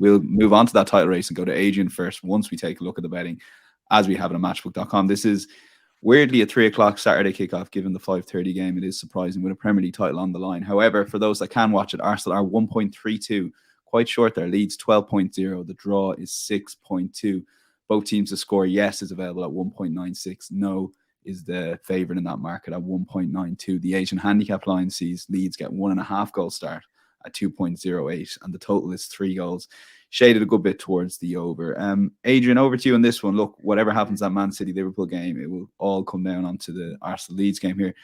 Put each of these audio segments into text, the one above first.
we'll move on to that title race and go to Adrian first once we take a look at the betting as we have it on matchbook.com. This is weirdly a 3 o'clock Saturday kickoff, given the 5:30 game. It is surprising with a Premier League title on the line. However, for those that can watch it, Arsenal are 1.32, quite short there. Leeds 12.0. The draw is 6.2. Both teams to score yes is available at 1.96. No is the favourite in that market at 1.92. The Asian handicap line sees Leeds get 1.5 goal start at 2.08, and the total is 3 goals. Shaded a good bit towards the over. Adrian, over to you on this one. Look, whatever happens at Man City Liverpool game, it will all come down onto the Arsenal Leeds game here.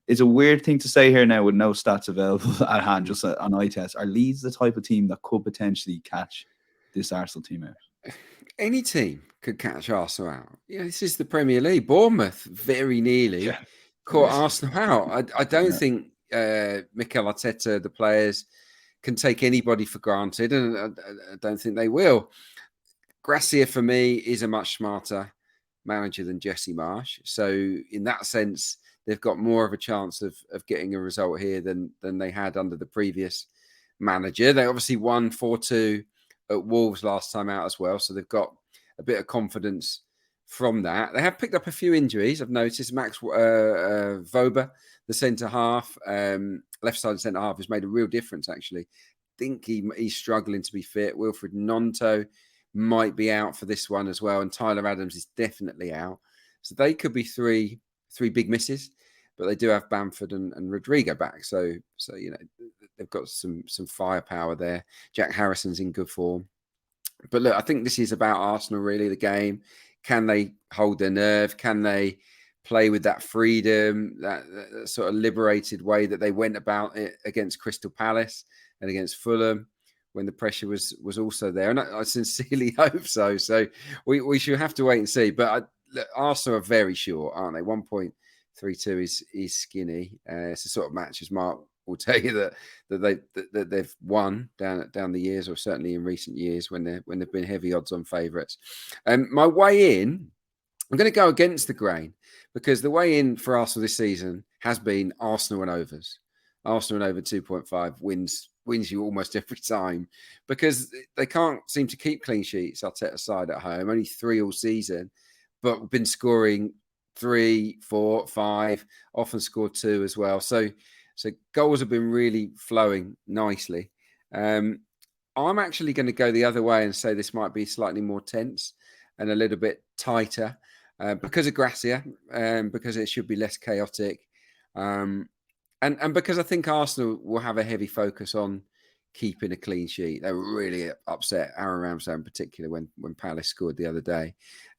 It's a weird thing to say here now with no stats available at hand, just an eye test. Are Leeds the type of team that could potentially catch this Arsenal team out? Any team could catch Arsenal out. Yeah, this is the Premier League. Bournemouth very nearly caught Arsenal out. I don't think Mikel Arteta, the players, can take anybody for granted, and I don't think they will. Gracia, for me, is a much smarter manager than Jesse Marsch. So in that sense, they've got more of a chance of getting a result here than they had under the previous manager. They obviously won 4-2 at Wolves last time out as well, so they've got a bit of confidence from that. They have picked up a few injuries, I've noticed. Max Vober, the centre-half, left-sided centre-half, has made a real difference, actually. I think he's struggling to be fit. Wilfred Gnonto might be out for this one as well, and Tyler Adams is definitely out. So they could be three big misses, but they do have Bamford and Rodrigo back. So you know, they've got some firepower there. Jack Harrison's in good form. But look, I think this is about Arsenal, really, the game. Can they hold their nerve? Can they play with that freedom, that sort of liberated way that they went about it against Crystal Palace and against Fulham when the pressure was also there? And I sincerely hope so. So we should have to wait and see. But Arsenal are very short, aren't they? 1.32 is skinny. It's a sort of match, as Mark will tell you, that they've won down the years, or certainly in recent years when they've been heavy odds on favourites. My way in, I'm going to go against the grain, because the way in for Arsenal this season has been Arsenal and overs. Arsenal and over 2.5 wins you almost every time, because they can't seem to keep clean sheets, Arteta side at home. Only 3 all season, but been scoring 3, 4, 5, often scored 2 as well. So goals have been really flowing nicely. I'm actually going to go the other way and say this might be slightly more tense and a little bit tighter because of Gracia, because it should be less chaotic. And because I think Arsenal will have a heavy focus on keeping a clean sheet. They were really upset, Aaron Ramsdale in particular, when Palace scored the other day.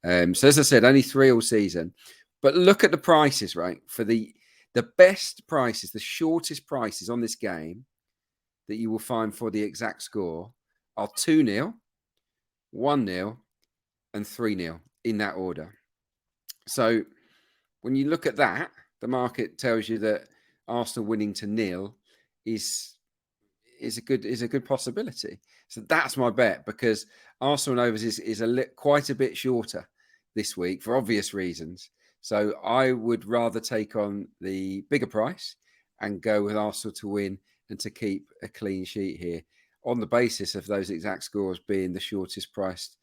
So as I said, only 3 all season. But look at the prices, right? For the best prices, the shortest prices on this game that you will find for the exact score are 2-0, 1-0, and 3-0 in that order. So when you look at that, the market tells you that Arsenal winning to 0 is a good possibility. So that's my bet, because Arsenal and overs is quite a bit shorter this week for obvious reasons. So I would rather take on the bigger price and go with Arsenal to win and to keep a clean sheet here, on the basis of those exact scores being the shortest priced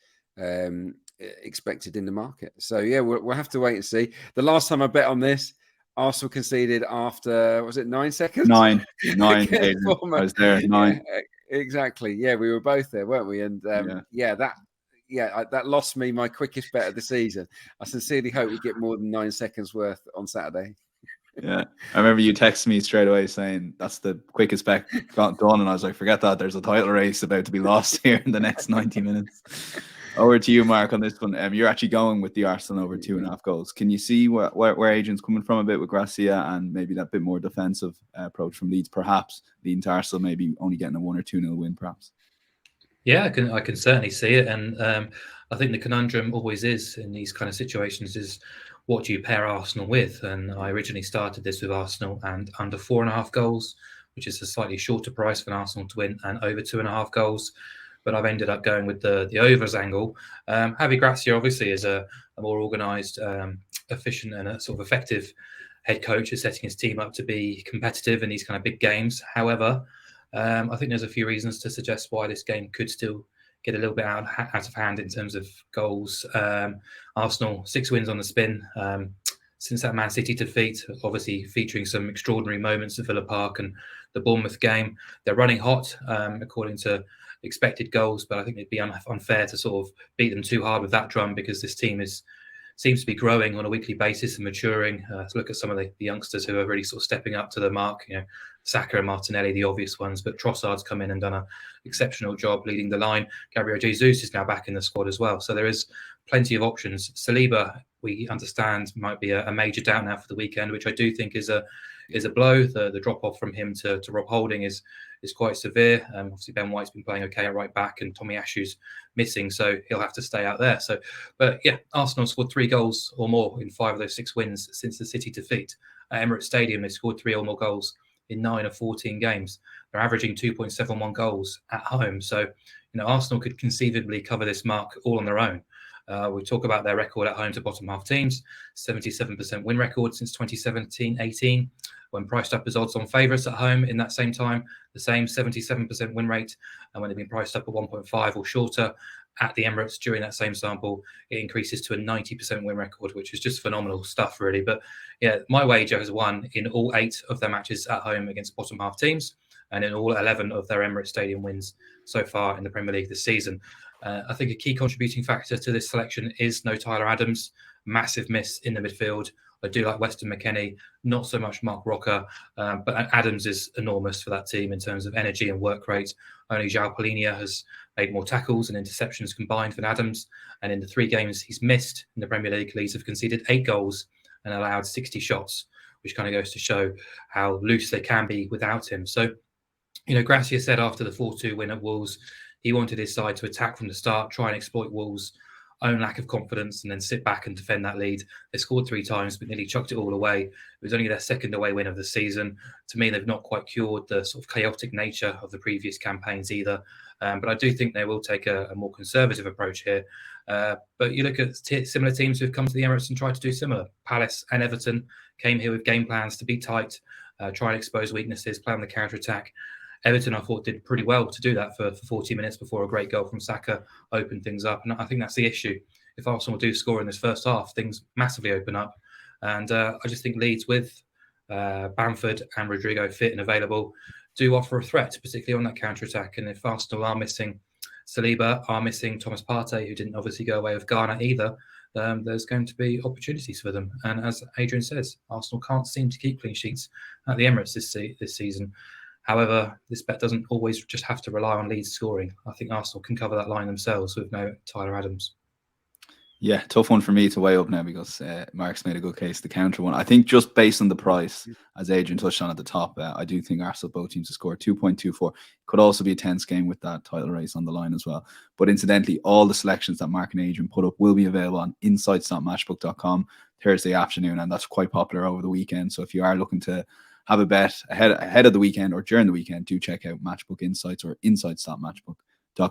expected in the market. So yeah, we'll have to wait and see. The last time I bet on this, Arsenal conceded after, was it 9 seconds? 9. I was there. 9. Yeah, exactly. Yeah, we were both there, weren't we? And that lost me my quickest bet of the season. I sincerely hope we get more than 9 seconds worth on Saturday. Yeah, I remember you texted me straight away saying that's the quickest bet got done, and I was like, forget that. There's a title race about to be lost here in the next 90 minutes. Over to you, Mark, on this one. You're actually going with the Arsenal over 2.5 goals. Can you see where Adrian's coming from a bit with Gracia, and maybe that bit more defensive approach from Leeds, perhaps leading to Arsenal maybe only getting a 1 or 2-0 win, perhaps? Yeah, I can certainly see it, and I think the conundrum always is in these kind of situations is, what do you pair Arsenal with? And I originally started this with Arsenal and under 4.5 goals, which is a slightly shorter price for Arsenal to win, and over 2.5 goals. But I've ended up going with the overs angle. Javi Gracia obviously is a more organised, efficient, and a sort of effective head coach, who's setting his team up to be competitive in these kind of big games. However, I think there's a few reasons to suggest why this game could still get a little bit out of hand in terms of goals. Arsenal 6 wins on the spin since that Man City defeat, obviously featuring some extraordinary moments at Villa Park and the Bournemouth game. They're running hot according to expected goals, but I think it'd be unfair to sort of beat them too hard with that drum, because this team seems to be growing on a weekly basis and maturing. To look at some of the youngsters who are really sort of stepping up to the mark, Saka and Martinelli, the obvious ones, but Trossard's come in and done an exceptional job leading the line. Gabriel Jesus is now back in the squad as well. So there is plenty of options. Saliba, we understand, might be a major doubt now for the weekend, which I do think is a blow. The drop off from him to Rob Holding is quite severe. Obviously, Ben White's been playing okay at right back, and Tommy Ashu's missing, so he'll have to stay out there. But yeah, Arsenal scored 3 goals or more in 5 of those 6 wins since the City defeat. At Emirates Stadium, they scored 3 or more goals in 9 of 14 games. They're averaging 2.71 goals at home. So, Arsenal could conceivably cover this mark all on their own. We talk about their record at home to bottom half teams, 77% win record since 2017-18. When priced up as odds on favourites at home in that same time, the same 77% win rate. And when they've been priced up at 1.5 or shorter at the Emirates during that same sample, it increases to a 90% win record, which is just phenomenal stuff, really. But yeah, my wager has won in all 8 of their matches at home against bottom half teams, and in all 11 of their Emirates Stadium wins so far in the Premier League this season. I think a key contributing factor to this selection is no Tyler Adams. Massive miss in the midfield. I do like Weston McKennie, not so much Mark Rocker, but Adams is enormous for that team in terms of energy and work rate. Only João Palhinha has made more tackles and interceptions combined than Adams, and in the 3 games he's missed in the Premier League, Leeds have conceded 8 goals and allowed 60 shots, which kind of goes to show how loose they can be without him. So, Gracia said after the 4-2 win at Wolves, he wanted his side to attack from the start, try and exploit Wolves' own lack of confidence, and then sit back and defend that lead. They scored 3 times, but nearly chucked it all away. It was only their 2nd away win of the season. To me, they've not quite cured the sort of chaotic nature of the previous campaigns either. But I do think they will take a more conservative approach here. But you look at similar teams who've come to the Emirates and tried to do similar. Palace and Everton came here with game plans to be tight, try and expose weaknesses, play on the counter-attack. Everton, I thought, did pretty well to do that for 40 minutes before a great goal from Saka opened things up. And I think that's the issue. If Arsenal do score in this first half, things massively open up. And I just think Leeds, with Bamford and Rodrigo fit and available, do offer a threat, particularly on that counter-attack. And if Arsenal are missing Saliba, are missing Thomas Partey, who didn't obviously go away with Ghana either, there's going to be opportunities for them. And as Adrian says, Arsenal can't seem to keep clean sheets at the Emirates this season. However, this bet doesn't always just have to rely on Leeds scoring. I think Arsenal can cover that line themselves with no Tyler Adams. Yeah, tough one for me to weigh up now, because Mark's made a good case. The counter one, I think, just based on the price, as Adrian touched on at the top, I do think Arsenal, both teams to score 2.24. Could also be a tense game with that title race on the line as well. But incidentally, all the selections that Mark and Adrian put up will be available on insights.matchbook.com Thursday afternoon, and that's quite popular over the weekend. So if you are looking to have a bet ahead of the weekend or during the weekend, do check out Matchbook Insights or insights.matchbook.com.